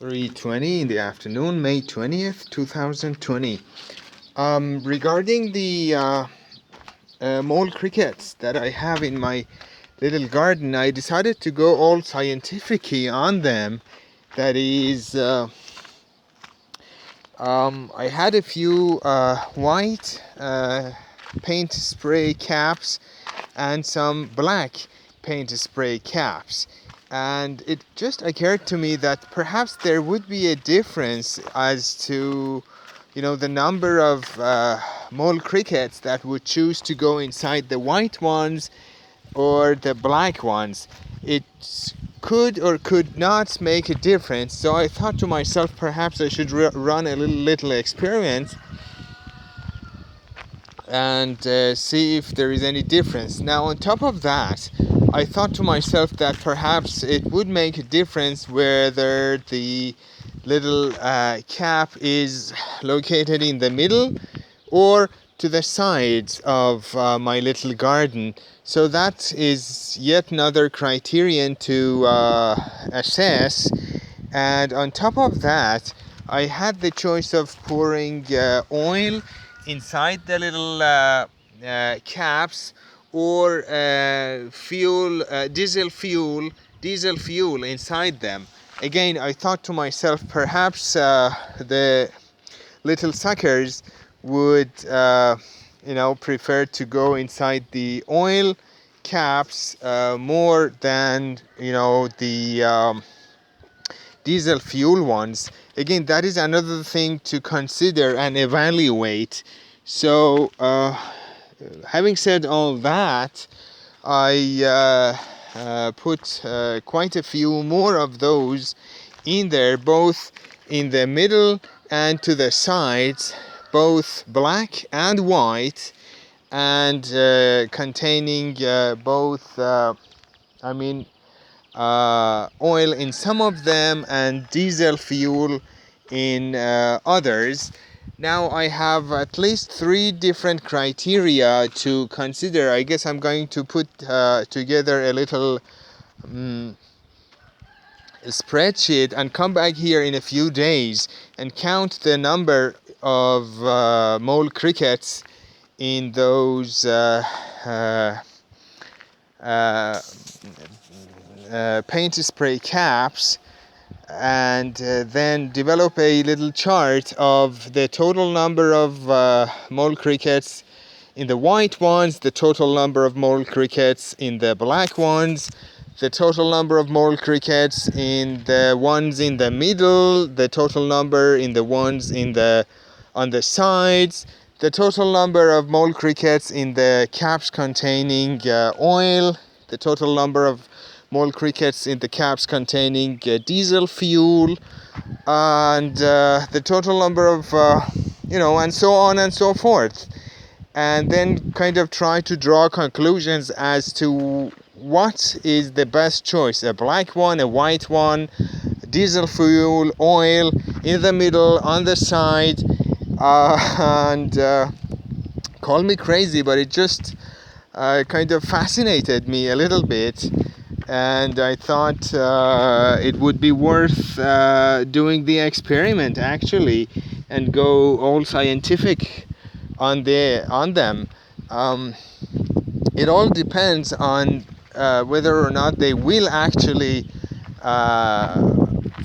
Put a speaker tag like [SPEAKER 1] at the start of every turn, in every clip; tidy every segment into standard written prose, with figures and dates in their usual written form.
[SPEAKER 1] 3:20 in the afternoon, May 20th, 2020. Regarding the mole crickets that I have in my little garden, I decided to go all scientific on them. That is, I had a few white paint spray caps and some black paint spray caps, and it just occurred to me that perhaps there would be a difference as to the number of mole crickets that would choose to go inside the white ones or the black ones. It could or could not make a difference, so I thought to myself, perhaps I should run a little experiment and see if there is any difference. Now, on top of that, I thought to myself that perhaps it would make a difference whether the little cap is located in the middle or to the sides of my little garden. So that is yet another criterion to assess. And on top of that, I had the choice of pouring oil inside the little caps, or diesel fuel inside them. Again, I thought to myself, perhaps the little suckers would prefer to go inside the oil caps more than the diesel fuel ones. Again, that is another thing to consider and evaluate. So having said all that, I put quite a few more of those in there, both in the middle and to the sides, both black and white, and containing both oil in some of them and diesel fuel in others. Now I have at least 3 different criteria to consider. I guess I'm going to put together a little spreadsheet and come back here in a few days and count the number of mole crickets in those paint spray caps, and then develop a little chart of the total number of mole crickets in the white ones, the total number of mole crickets in the black ones, the total number of mole crickets in the ones in the middle, the total number in the ones on the sides, the total number of mole crickets in the caps containing oil, the total number of mole crickets in the caps containing diesel fuel, and the total number of and so on and so forth, and then kind of try to draw conclusions as to what is the best choice: a black one, a white one, diesel fuel, oil, in the middle, on the side, and call me crazy, but it just kind of fascinated me a little bit. And I thought it would be worth doing the experiment actually, and go all scientific on them. It all depends on whether or not they will actually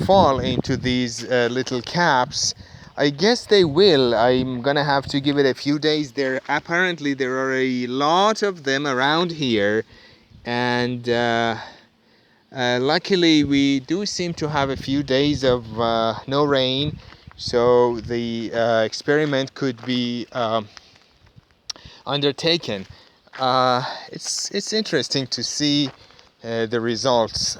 [SPEAKER 1] fall into these little caps. I guess they will. I'm gonna have to give it a few days. Apparently there are a lot of them around here, and luckily we do seem to have a few days of no rain, so the experiment could be undertaken. It's interesting to see the results,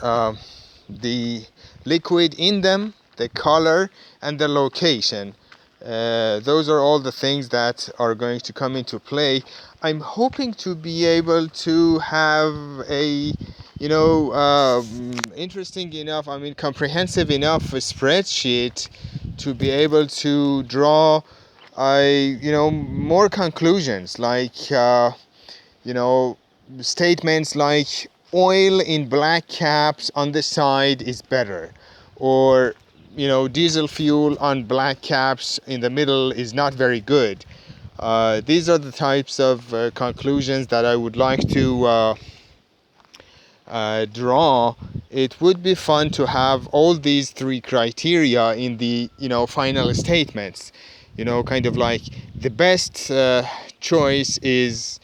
[SPEAKER 1] the liquid in them, the color, and the location. Those are all the things that are going to come into play. I'm hoping to be able to have a interesting enough, comprehensive enough spreadsheet to be able to draw more conclusions, like statements like oil in black caps on the side is better, or diesel fuel on black caps in the middle is not very good. These are the types of conclusions that I would like to draw. It would be fun to have all these three criteria in the final statements. Kind of like the best choice is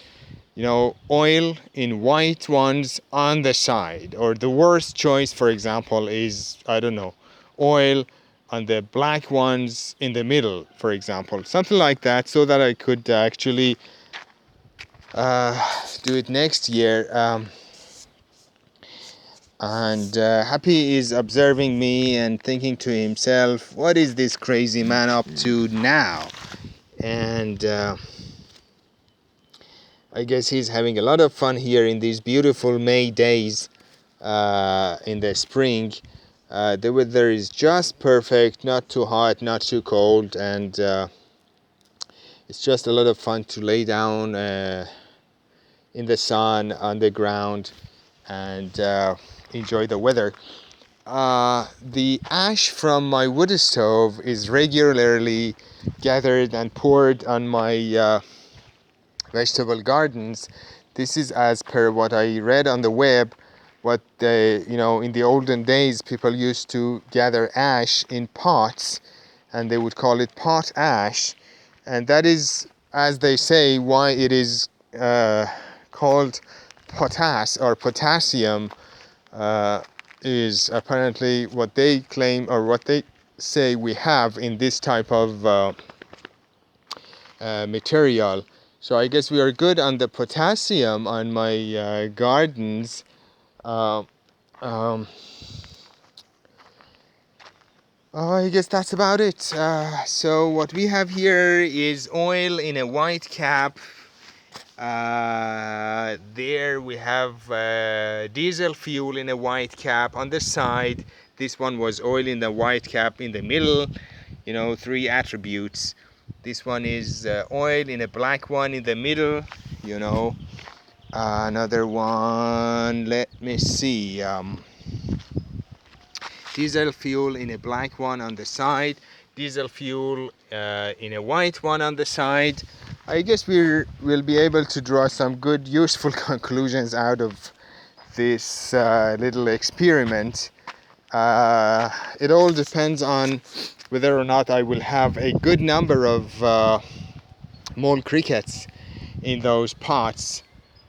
[SPEAKER 1] oil in white ones on the side, or the worst choice, for example, is, I don't know, oil on the black ones in the middle, for example, something like that, so that I could actually do it next year. And Happy is observing me and thinking to himself, what is this crazy man up to now? And I guess he's having a lot of fun here in these beautiful May days in the spring. The weather is just perfect, not too hot, not too cold, and it's just a lot of fun to lay down in the sun, on the ground, and enjoy the weather. The ash from my wood stove is regularly gathered and poured on my vegetable gardens. This is as per what I read on the web. What in the olden days, people used to gather ash in pots, and they would call it pot ash, and that is, as they say, why it is called potassium. Is apparently what they claim, or what they say we have in this type of material. So I guess we are good on the potassium on my gardens. I guess that's about it. So what we have here is oil in a white cap. There we have diesel fuel in a white cap on the side. This one was oil in the white cap in the middle. Three attributes. This one is oil in a black one in the middle. Another one, let me see. Diesel fuel in a black one on the side. Diesel fuel in a white one on the side. I guess we'll be able to draw some good, useful conclusions out of this little experiment. It all depends on whether or not I will have a good number of mole crickets in those pots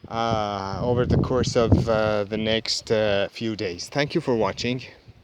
[SPEAKER 1] over the course of the next few days. Thank you for watching.